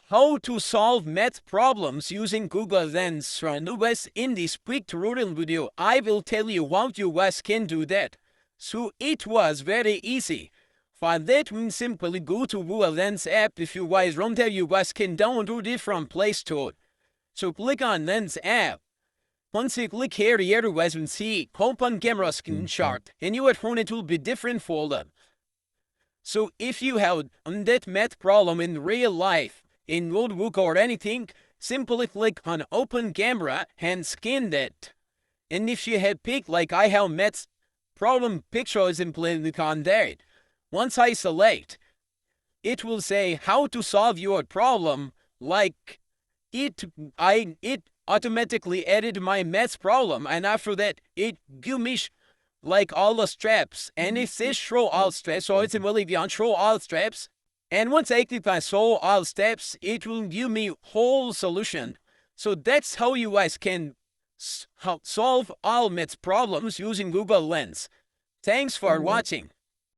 How to solve math problems using Google Lens. In this quick tutorial video, I will tell you how you guys can do that. So it was very easy. For that, we simply go to Google Lens app. If you guys don't have, you guys can download it from Play Store. So click on Lens app. Once you click here, you guys will see open camera screenshot, and your phone it will be different folder. So if you have that math problem in real life, in notebook or anything, simply click on open camera and scan that. And if you have picked like I have math problem picture is implemented on that. Once I select, it will say how to solve your problem. Like it automatically added my math problem, and after that it give me like all the steps, and it says show all steps, so it's really beyond show all steps. And once I click on show all steps, it will give me whole solution. So that's how you guys can solve all math problems using Google Lens. Thanks for watching.